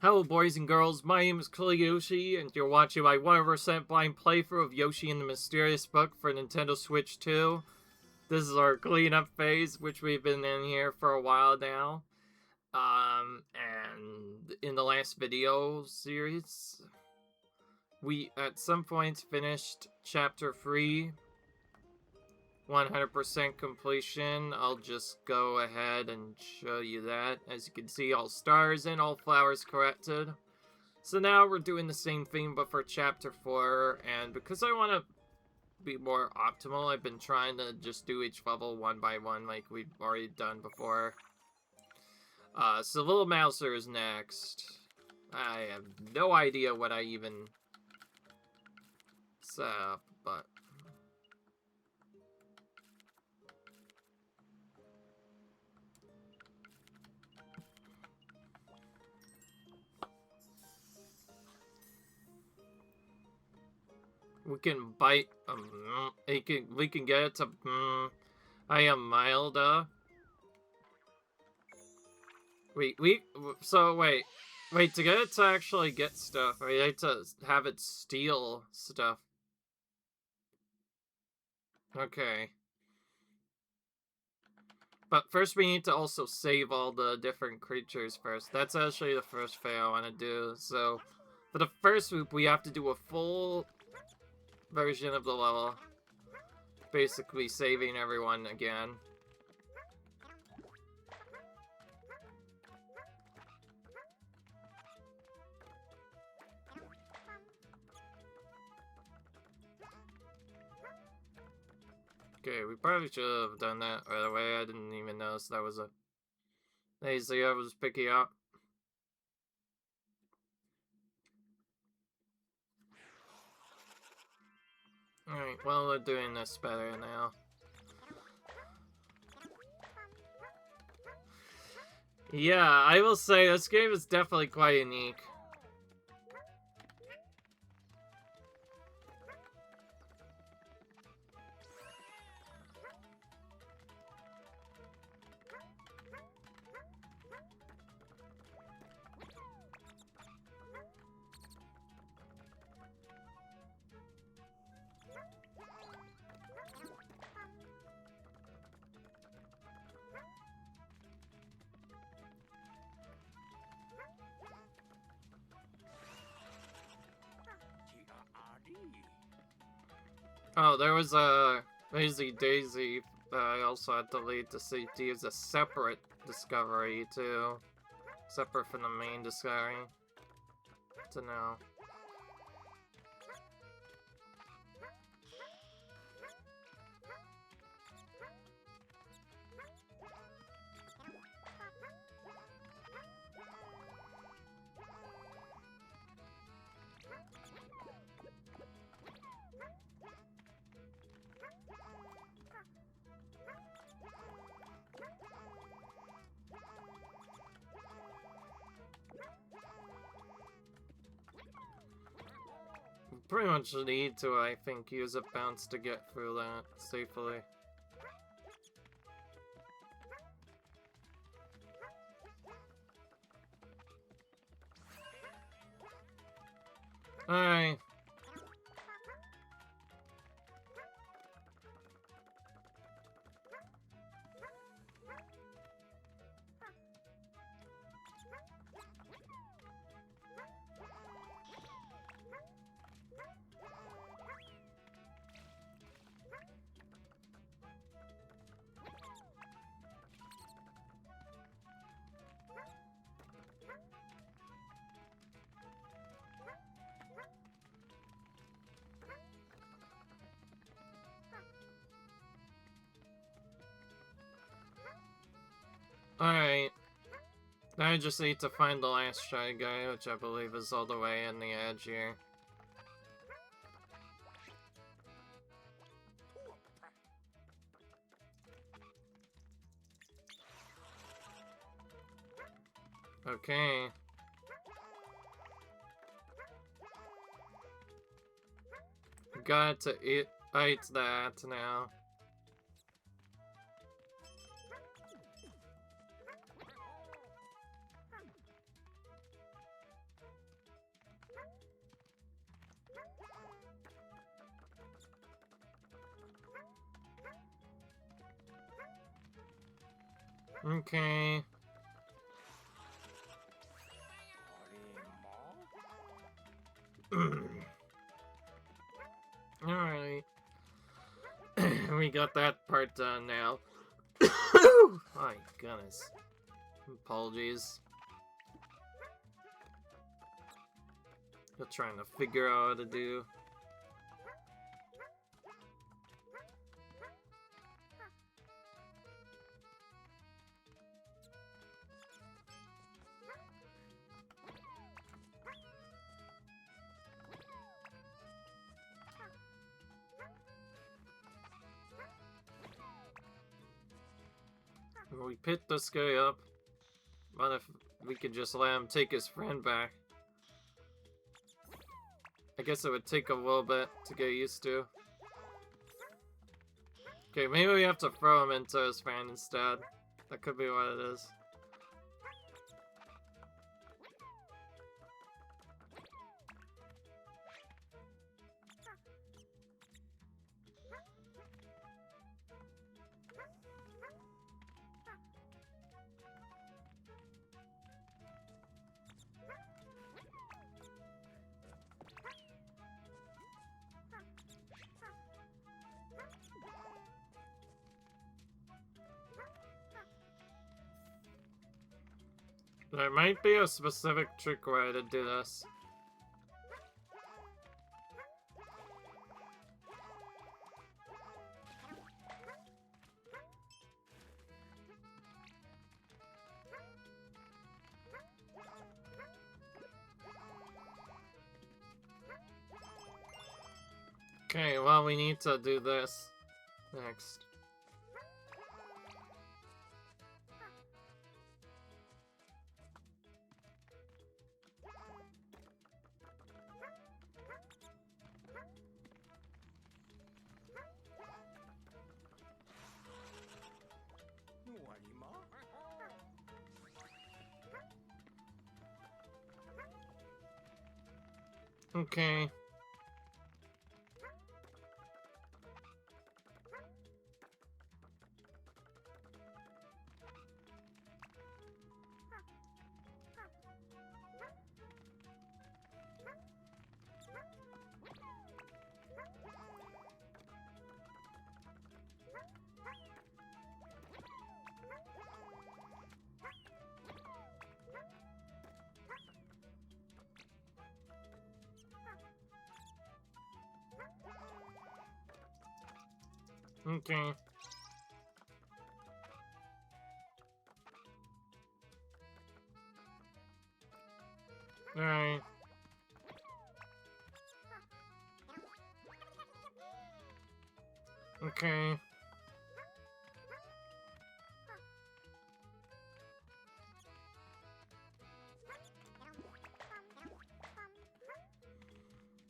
Hello, boys and girls. My name is Yoshi, and you're watching my 100% blind playthrough of Yoshi and the Mysterious Book for Nintendo Switch 2. This is our cleanup phase, which we've been in here for a while now. And in the last video series, we at some point finished Chapter 3. 100% completion. I'll just go ahead and show you that. As you can see, all stars and all flowers corrected. So now we're doing the same thing but for chapter 4, and because I want to be more optimal, I've been trying to just do each level one by one like we've already done before. So Little Mouser is next. I have no idea what I even set up, but we can bite. We can get it to. I am Milda. Wait. To get it to actually get stuff, I need to have it steal stuff. Okay. But first we need to also save all the different creatures first. That's actually the first thing I want to do. So, for the first loop, we have to do a full version of the level. Basically saving everyone again. Okay, we probably should have done that right away. I didn't even notice that was a lazy I was picking up. Alright, well, we're doing this better now. Yeah, I will say this game is definitely quite unique. Oh, there was a Lazy Daisy that I also had to lead to see to use a separate discovery too. Separate from the main discovery. To know. Pretty much need to, I think, use a bounce to get through that safely. Alright. Alright. Now I just need to find the last shy guy, which I believe is all the way in the edge here. Okay. Got to eat that now. Okay. Alright. We got that part done now. My goodness. Apologies. Still trying to figure out how to do. We picked this guy up. What if we could just let him take his friend back? I guess it would take a little bit to get used to. Okay, maybe we have to throw him into his fan instead. That could be what it is. There might be a specific trick way to do this. Okay, well, we need to do this next. Okay. Okay. Alright. Okay.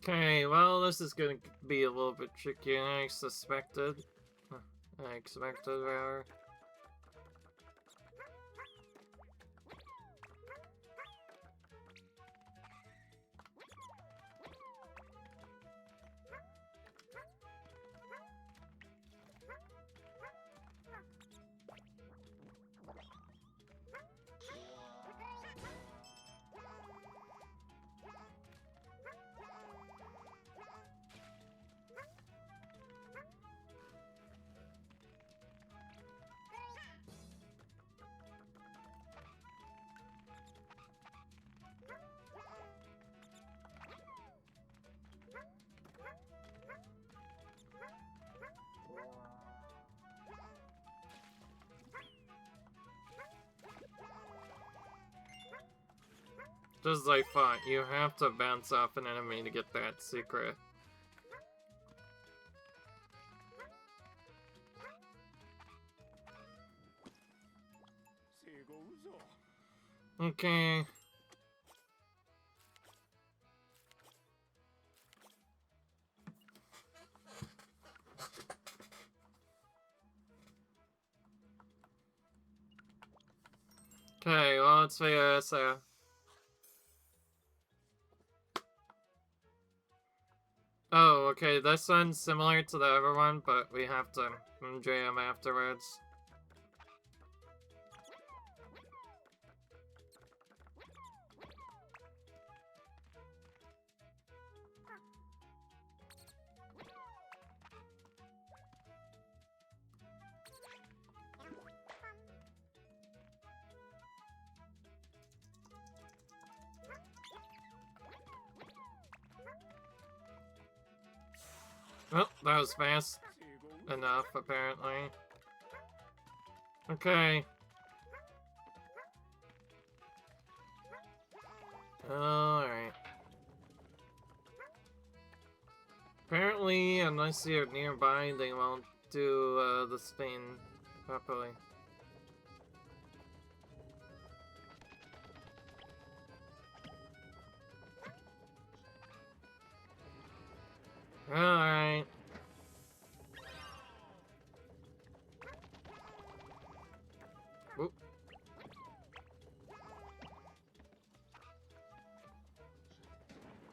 Okay, well, this is gonna be a little bit trickier than I suspected. I expected, rather. Just like I thought, you have to bounce off an enemy to get that secret. Okay. Okay, well, let's figure this out. Oh, okay, this one's similar to the other one, but we have to jam afterwards. Well, that was fast enough, apparently. Okay. Alright. Apparently, unless you're nearby, they won't do the spin properly. Alright. Whoop.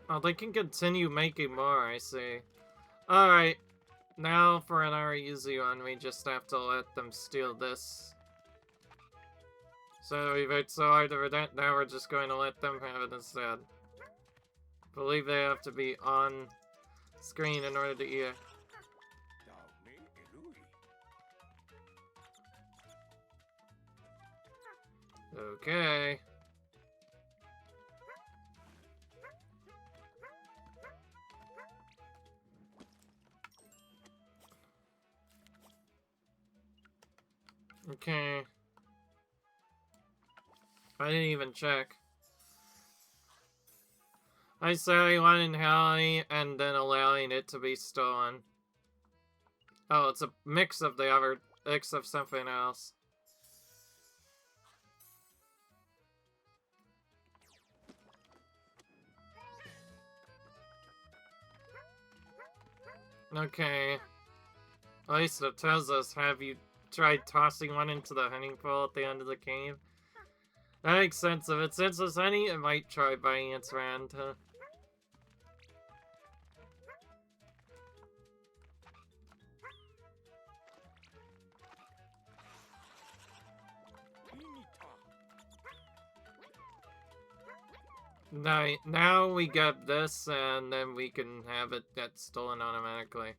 Oh, they can continue making more, I see. Alright. Now, for an easy one, we just have to let them steal this. So we worked so hard over that, now we're just going to let them have it instead. Believe they have to be on screen in order to eat it. Okay. Okay. I didn't even check. I said one in Hallie and then allowing it to be stolen. Oh, it's a mix of the other, mix of something else. Okay. At least it tells us, have you tried tossing one into the honey pool at the end of the cave? That makes sense. If it senses honey, it might try biting its friend. Now we get this, and then we can have it get stolen automatically.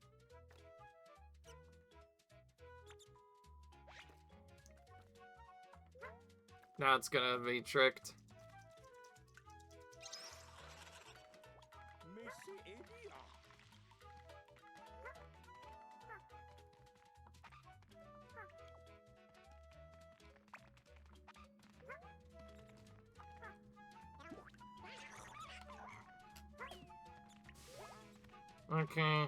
Now it's gonna be tricked. Okay.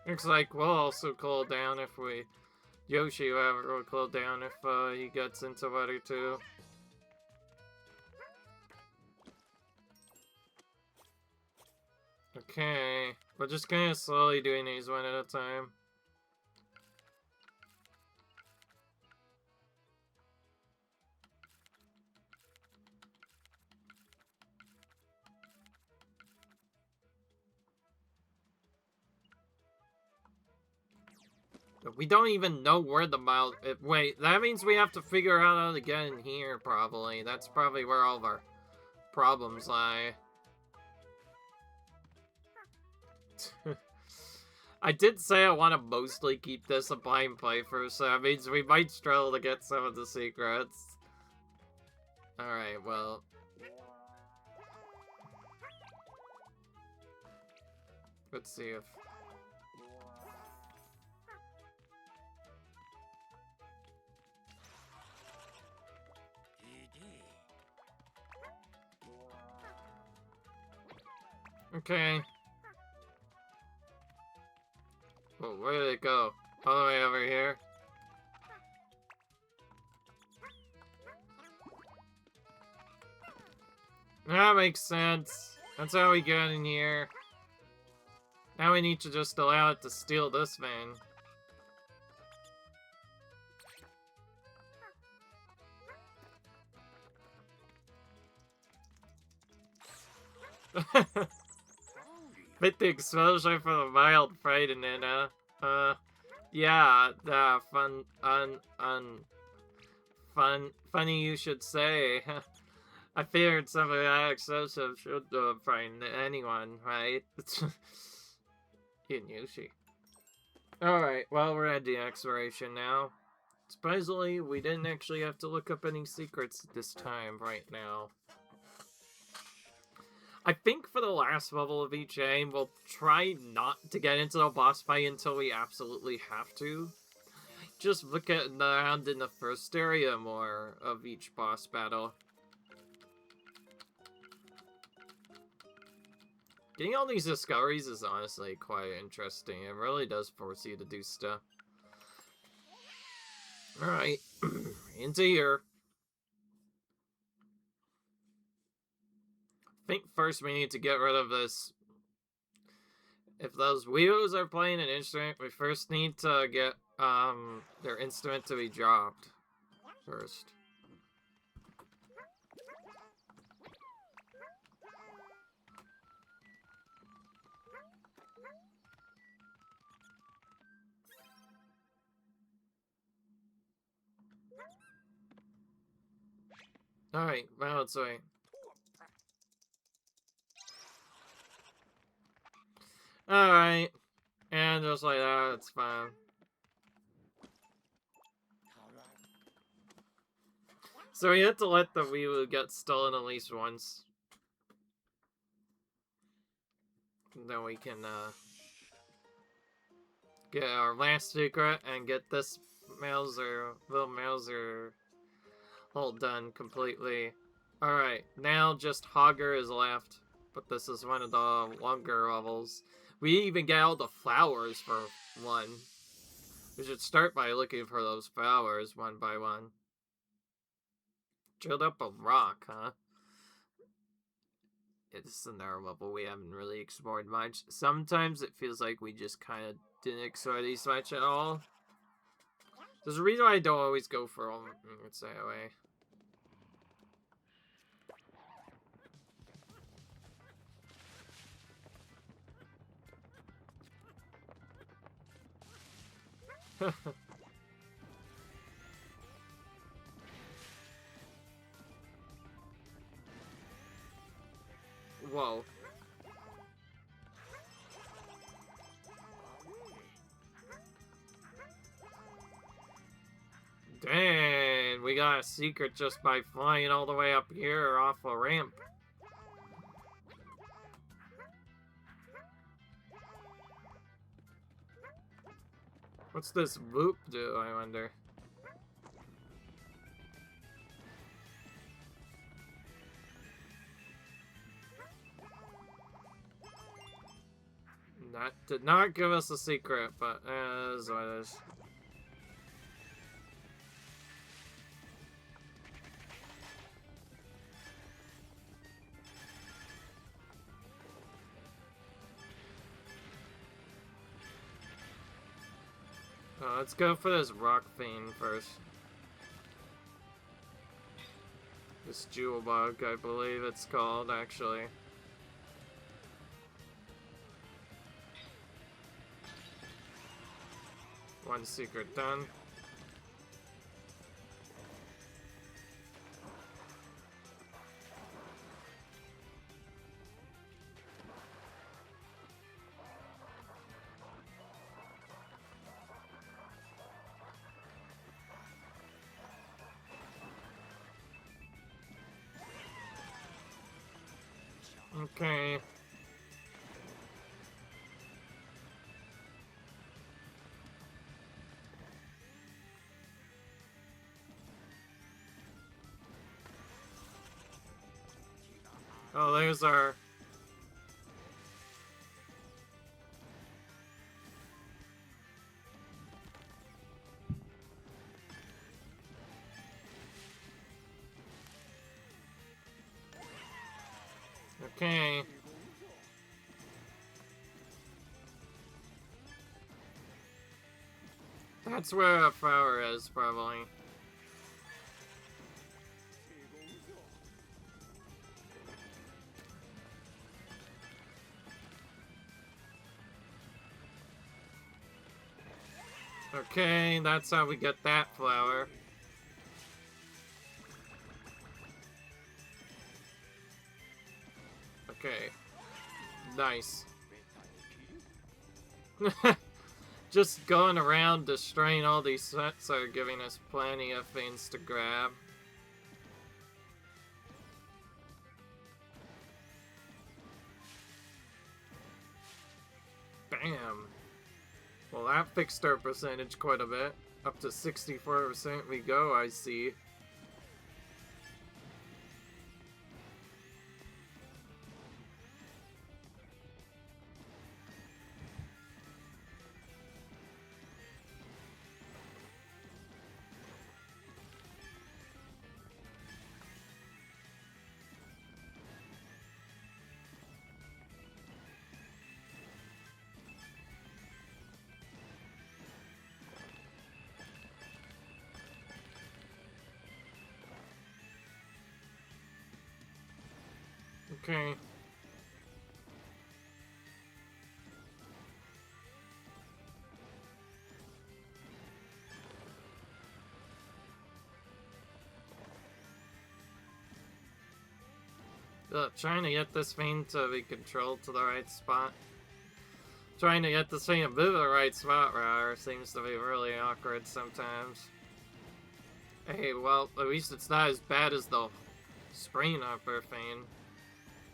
Looks like we'll also cool down if we... Yoshi will cool down if he gets into water too. Okay. We're just kind of slowly doing these one at a time. We don't even know where the mile... Wait, that means we have to figure out how to get in here, probably. That's probably where all of our problems lie. I did say I want to mostly keep this a blind playthrough, so that means we might struggle to get some of the secrets. Alright, well... Let's see if... Okay. Oh, where did it go? All the way over here? That makes sense. That's how we get in here. Now we need to just allow it to steal this van. Bit the exposure for the mild frightening, yeah, funny you should say. I figured something that excessive should frighten anyone, right? In Yoshi. Alright, well, we're at the exploration now. Surprisingly, we didn't actually have to look up any secrets this time right now. I think for the last level of each game, we'll try not to get into the boss fight until we absolutely have to. Just look at around in the first area more of each boss battle. Getting all these discoveries is honestly quite interesting. It really does force you to do stuff. Alright, into here. I think first we need to get rid of this. If those Weeroos are playing an instrument, we first need to get their instrument to be dropped first. Alright, well, let's wait. Alright. And just like that, it's fine. So we had to let the Weeoo get stolen at least once. Then we can, get our last secret and get this little Mauser all done completely. Alright, now just Hogger is left. But this is one of the longer levels. We even get all the flowers for one. We should start by looking for those flowers one by one. Drilled up a rock, huh? It's another level we haven't really explored much. Sometimes it feels like we just kind of didn't explore these much at all. There's a reason why I don't always go for them. Let's say away. Whoa. Dang, we got a secret just by flying all the way up here off a ramp. What's this loop do, I wonder? That did not give us a secret, but it is what it is. Let's go for this rock fiend first. This jewel bug, I believe it's called, actually. One secret done. Okay. Oh, there's our... Okay. That's where a flower is, probably. Okay, that's how we get that flower. Okay. Nice. Just going around destroying all these sets are giving us plenty of things to grab. Damn. Well, that fixed our percentage quite a bit. Up to 64% we go, I see. Okay. Trying to get this thing to be controlled to the right spot. Trying to get this thing to move to the right spot, rather, seems to be really awkward sometimes. Hey, well, at least it's not as bad as the spring upper thing.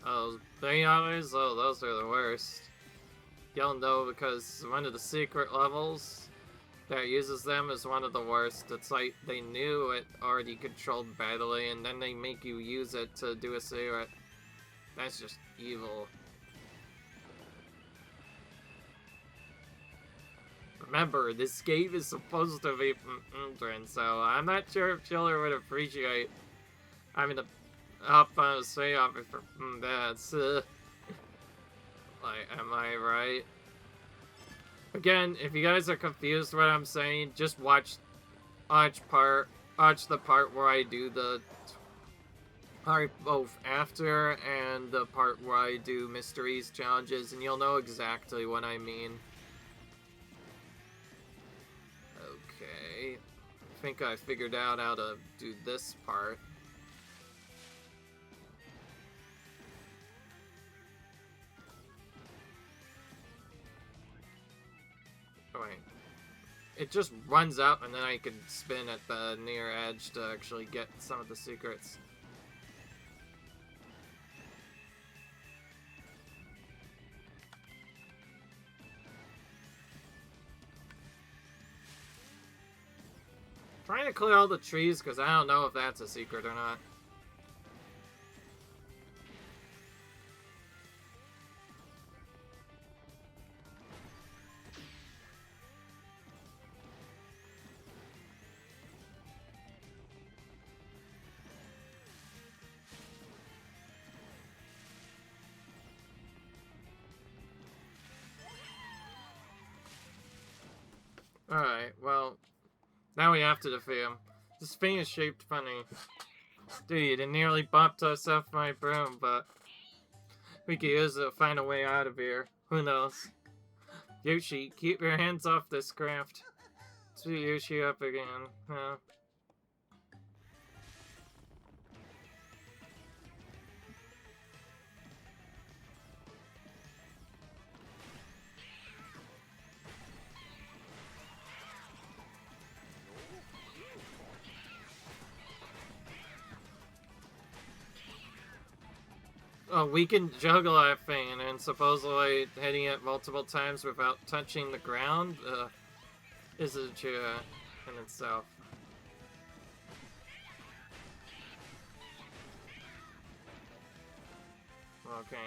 Those thing others, oh, those are the worst. You'll know because one of the secret levels that uses them is one of the worst. It's like they knew it already controlled badly, and then they make you use it to do a secret. That's just evil. Remember, this game is supposed to be from Undren, so I'm not sure if Chiller would appreciate having to hop on a swing off it for that's like, am I right? Again, if you guys are confused what I'm saying, just watch the part where I do the part both after and the part where I do mysteries challenges, and you'll know exactly what I mean. Okay, I think I figured out how to do this part. Oh, wait. It just runs up and then I can spin at the near edge to actually get some of the secrets. Trying to clear all the trees because I don't know if that's a secret or not. Alright, well, now we have to defeat him. This thing is shaped funny. Dude, it nearly bumped us off my broom, but we could use it to find a way out of here. Who knows? Yoshi, keep your hands off this craft. Sweet Yoshi up again. Huh? Oh, we can juggle that thing and supposedly hitting it multiple times without touching the ground is a joy in itself. Okay.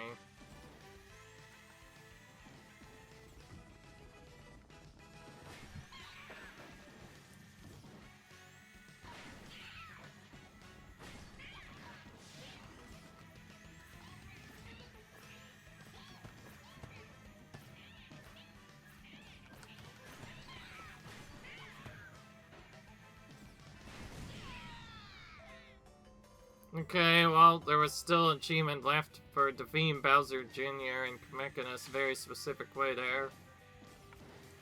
Okay, well, there was still an achievement left for defeating Bowser Jr. and making us a very specific way there.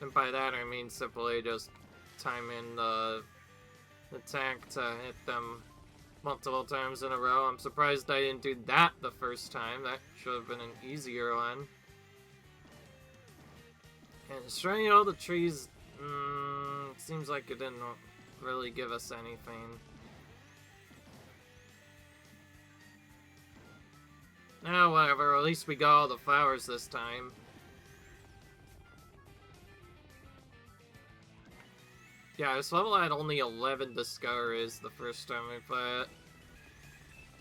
And by that I mean simply just timing the attack to hit them multiple times in a row. I'm surprised I didn't do that the first time. That should have been an easier one. And destroying all the trees, seems like it didn't really give us anything. Oh, whatever, at least we got all the flowers this time. Yeah, I was level at only 11 discoveries the first time we played it.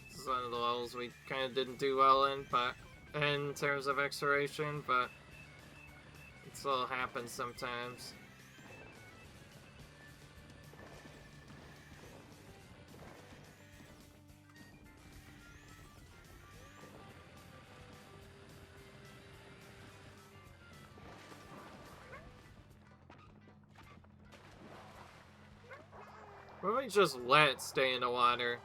This is one of the levels we kind of didn't do well in, but in terms of exploration, but it still happens sometimes. Why don't we just let it stay in the water?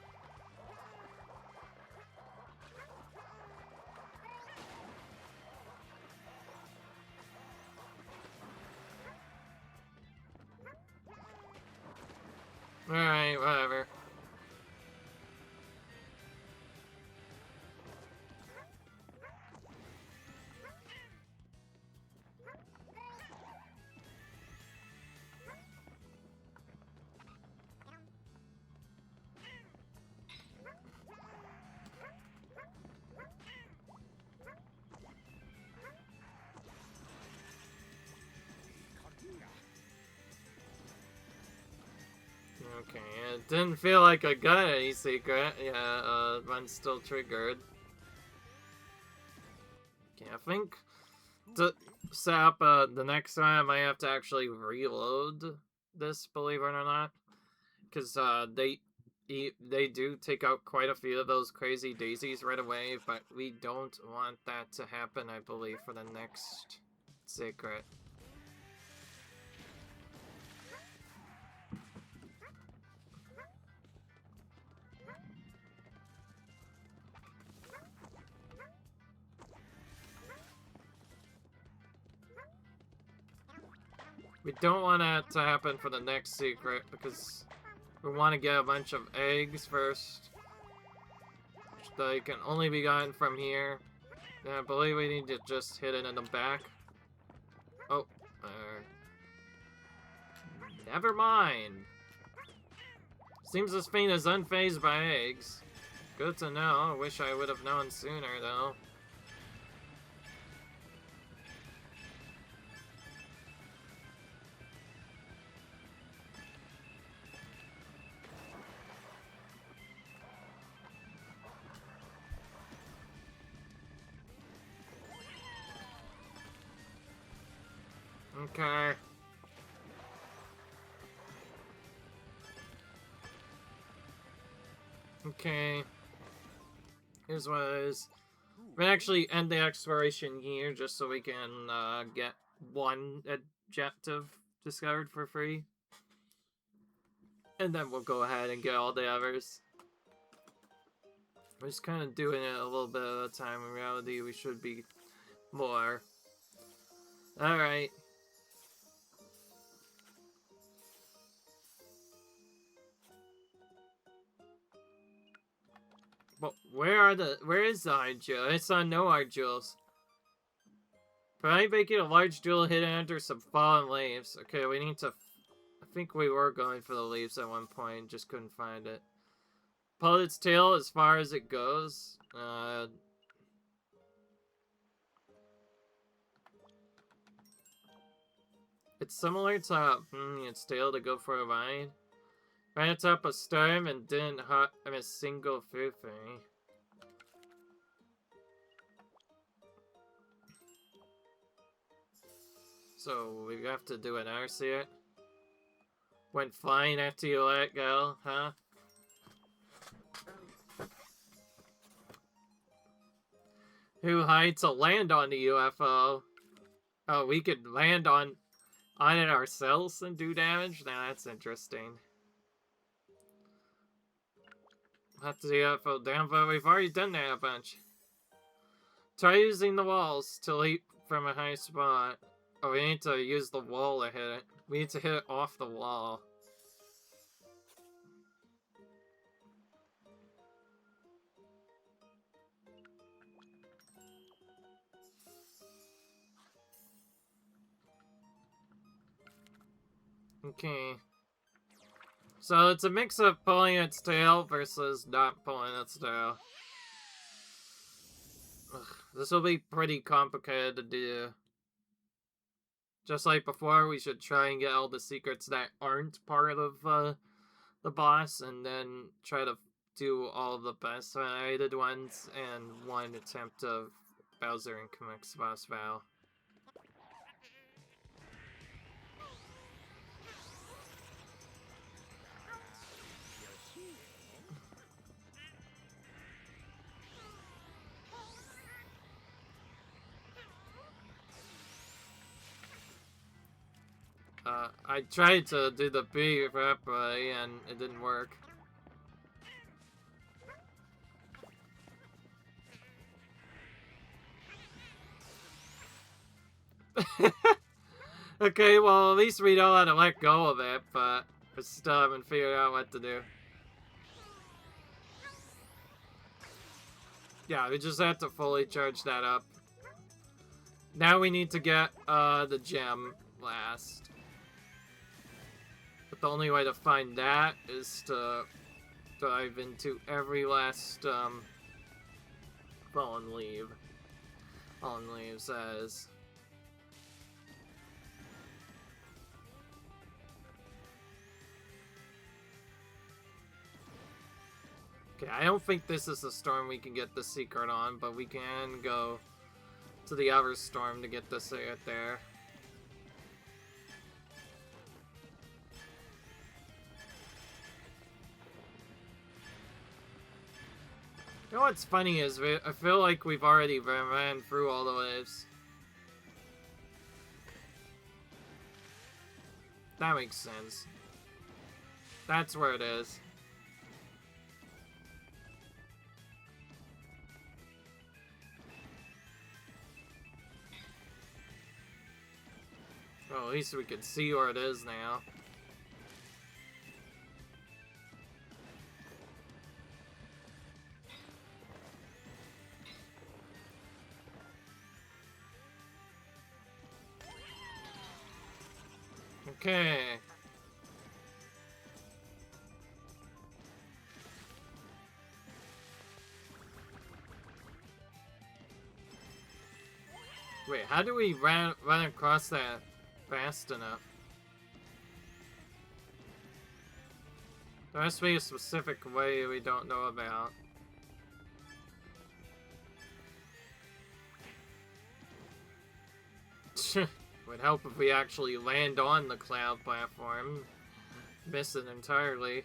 Alright, whatever. Okay, it didn't feel like I got any secret. Yeah, one's still triggered. Okay, I think to set up the next time I might have to actually reload this, believe it or not. Because they do take out quite a few of those crazy daisies right away, but we don't want that to happen, I believe, for the next secret. We don't want that to happen for the next secret, because we want to get a bunch of eggs first. Which they can only be gotten from here. And I believe we need to just hit it in the back. Oh, never mind. Seems this thing is unfazed by eggs. Good to know. I wish I would have known sooner, though. Okay. Okay. Here's what it is. We actually end the exploration here just so we can get one objective discovered for free. And then we'll go ahead and get all the others. We're just kind of doing it a little bit at a time. In reality, we should be more. Alright. But where is the hide jewel? I saw no hide jewels. Probably making a large jewel hidden under some fallen leaves. Okay, we need to... I think we were going for the leaves at one point, just couldn't find it. Pull its tail as far as it goes. It's similar to its tail to go for a vine. Ran atop a storm and didn't hurt a single foo-foo. So we have to do an arse here. Went flying after you let it go, huh? Who hides to land on the UFO? Oh, we could land on it ourselves and do damage? Now that's interesting. Have to do UFO down, but we've already done that a bunch. Try using the walls to leap from a high spot. Oh, we need to use the wall to hit it. We need to hit it off the wall. Okay. So it's a mix of pulling its tail versus not pulling its tail. Ugh, this will be pretty complicated to do. Just like before, we should try and get all the secrets that aren't part of the boss, and then try to do all the best rated ones and one attempt of Bowser and Kamek's boss Val. I tried to do the big rap and it didn't work. Okay, well, at least we know how to let go of it, but we still haven't figured out what to do. Yeah, we just have to fully charge that up. Now we need to get the gem last. But the only way to find that is to dive into every last fallen leaf. Fallen leaf says. Okay, I don't think this is the storm we can get the secret on, but we can go to the other storm to get the secret there. You know what's funny is I feel like we've already ran through all the waves. That makes sense. That's where it is. Well, at least we can see where it is now. Okay. Wait, how do we run across that fast enough? There has to be a specific way we don't know about. Would help if we actually land on the cloud platform. Miss it entirely.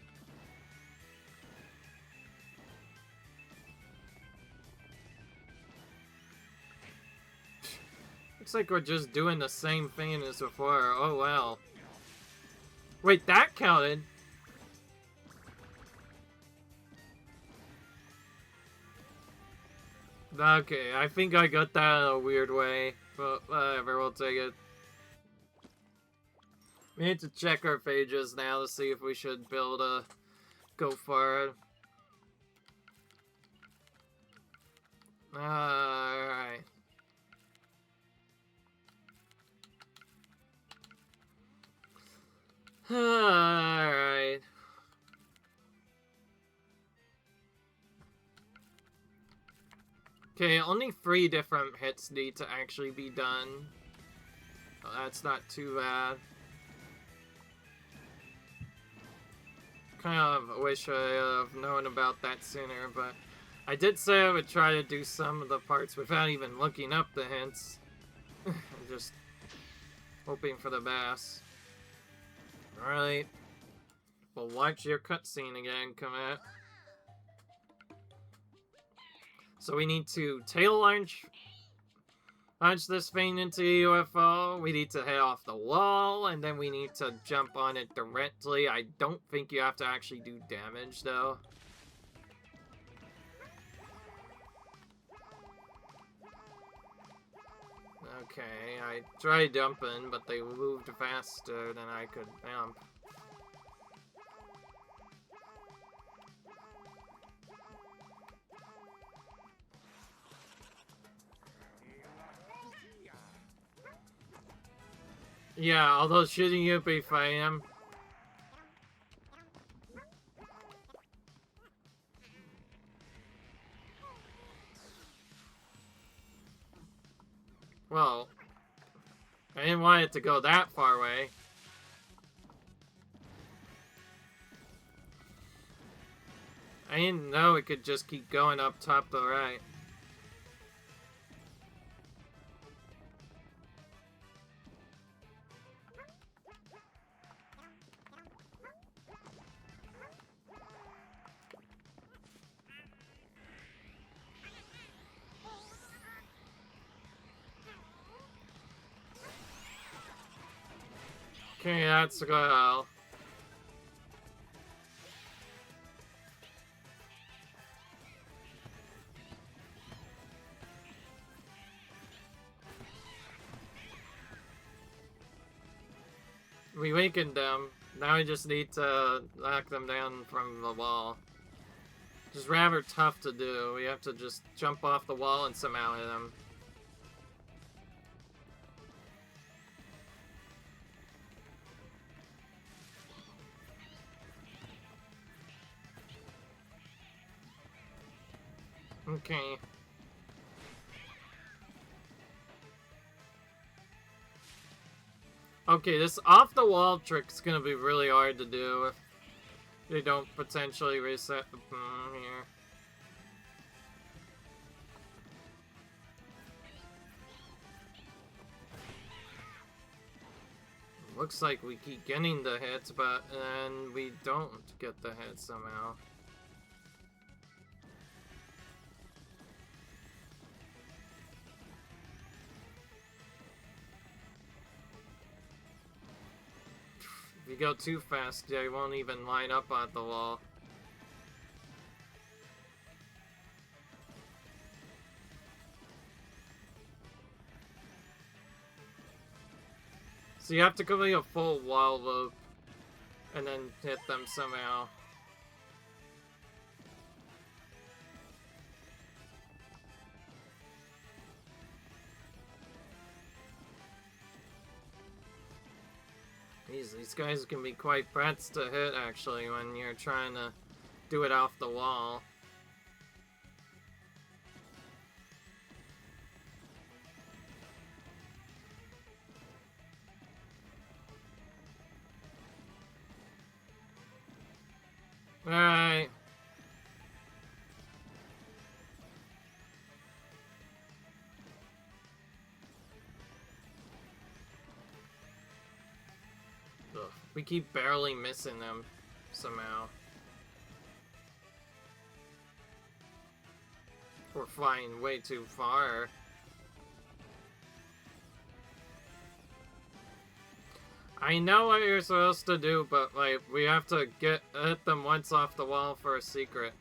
Looks like we're just doing the same thing as before. Oh, well. Wait, that counted? Okay, I think I got that in a weird way. But whatever, we'll take it. We need to check our pages now to see if we should build a go for it. Alright. Alright. Okay, only 3 different hits need to actually be done. Well, that's not too bad. Kind of wish I have known about that sooner, but I did say I would try to do some of the parts without even looking up the hints. Just hoping for the best. Alright. Well, watch your cutscene again, Comet. So we need to tail launch this thing into the UFO. We need to head off the wall, and then we need to jump on it directly. I don't think you have to actually do damage, though. Okay, I tried jumping, but they moved faster than I could jump. Yeah, although shouldn't you be fine? Well, I didn't want it to go that far away. I didn't know it could just keep going up top to the right. Okay, that's well. We weakened them. Now we just need to knock them down from the wall. Just rather tough to do. We have to just jump off the wall and somehow hit them. Okay. Okay, this off-the-wall trick is gonna be really hard to do if they don't potentially reset the here. Looks like we keep getting the hits, but then we don't get the hits somehow. If you go too fast, they won't even line up on the wall. So you have to complete a full wall loop and then hit them somehow. These guys can be quite brats to hit, actually, when you're trying to do it off the wall. Alright. We keep barely missing them somehow. We're flying way too far. I know what you're supposed to do, but like we have to hit them once off the wall for a secret.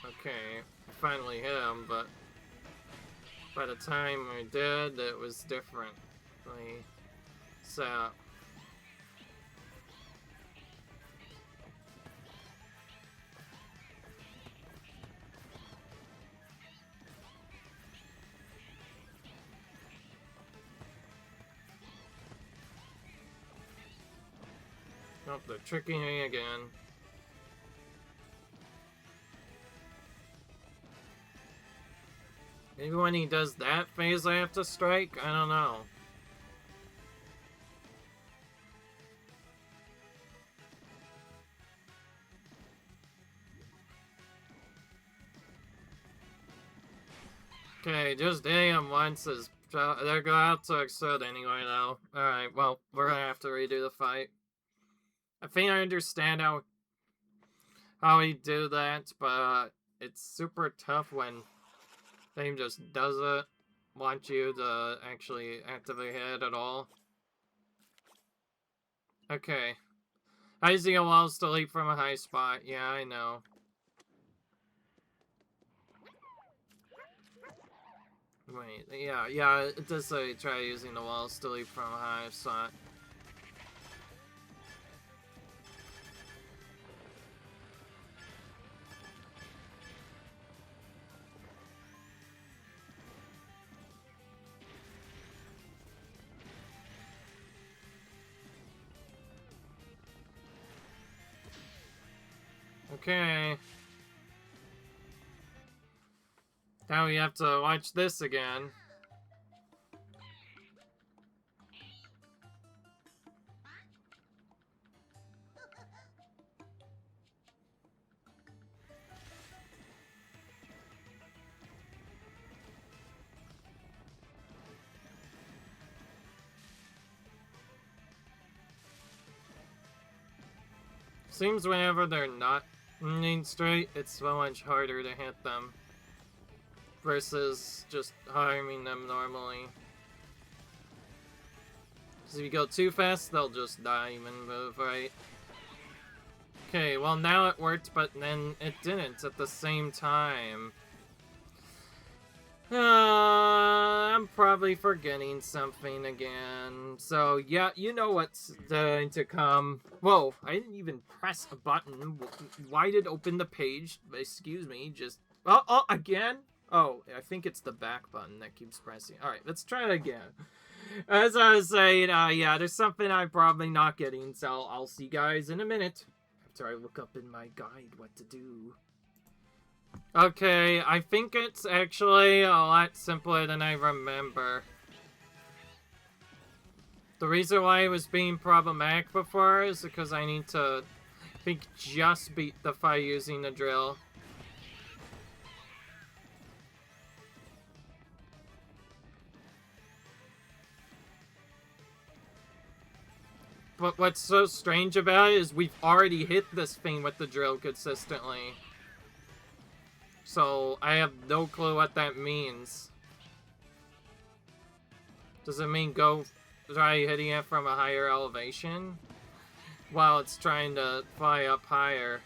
Okay, I finally hit him, but by the time we did, it was different. So oh, they're tricking me again. Maybe when he does that phase I have to strike? I don't know. Okay, just hitting him once is... They're going out to explode anyway, though. Alright, well, we're gonna have to redo the fight. I think I understand how he do that, but it's super tough when they just doesn't want you to actually actively hit at all. Okay. Using a walls to leap from a high spot. Yeah, I know. Wait, yeah, it does say try using the walls to leap from a high spot. Okay. Now we have to watch this again. Seems whenever they're not aiming straight, it's so much harder to hit them. Versus just harming them normally. Because if you go too fast, they'll just die even move right. Okay, well now it worked, but then it didn't at the same time. I'm probably forgetting something again. So, yeah, you know what's going to come. Whoa, I didn't even press a button. Why did it open the page? Excuse me, just... Oh, again? Oh, I think it's the back button that keeps pressing. Alright, let's try it again. As I was saying, yeah, there's something I'm probably not getting, so I'll see you guys in a minute. After I look up in my guide what to do. Okay, I think it's actually a lot simpler than I remember. The reason why it was being problematic before is because I need to, I think, just beat the fight using the drill. But what's so strange about it is we've already hit this thing with the drill consistently. So, I have no clue what that means. Does it mean go try hitting it from a higher elevation? While it's trying to fly up higher.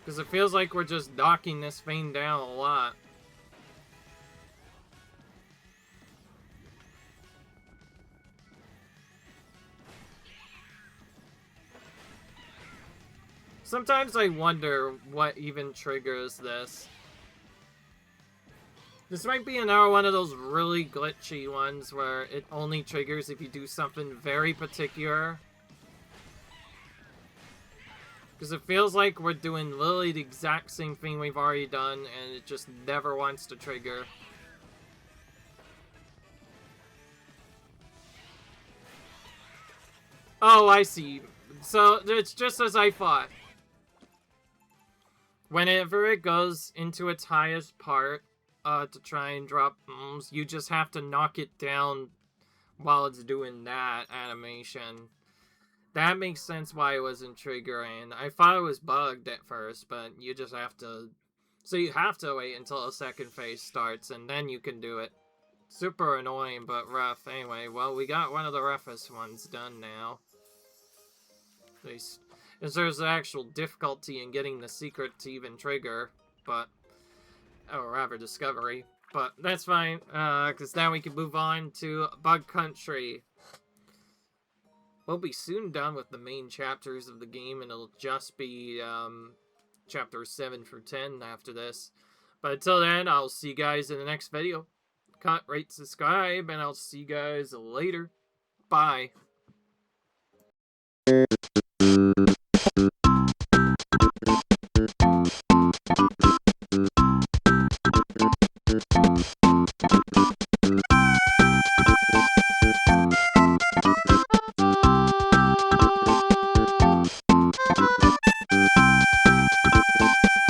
Because it feels like we're just knocking this thing down a lot. Sometimes I wonder what even triggers this. This might be another one of those really glitchy ones where it only triggers if you do something very particular. Because it feels like we're doing literally the exact same thing we've already done and it just never wants to trigger. Oh, I see. So, it's just as I thought. Whenever it goes into its highest part, to try and drop bombs, you just have to knock it down while it's doing that animation. That makes sense why it wasn't triggering. I thought it was bugged at first, but you just have to... So you have to wait until the second phase starts, and then you can do it. Super annoying, but rough. Anyway, well, we got one of the roughest ones done now. At least... there's actual difficulty in getting the secret to even trigger, but... or rather, discovery. But that's fine, because now we can move on to Bug Country. We'll be soon done with the main chapters of the game, and it'll just be, chapters 7 through 10 after this. But until then, I'll see you guys in the next video. Comment, rate, subscribe, and I'll see you guys later. Bye.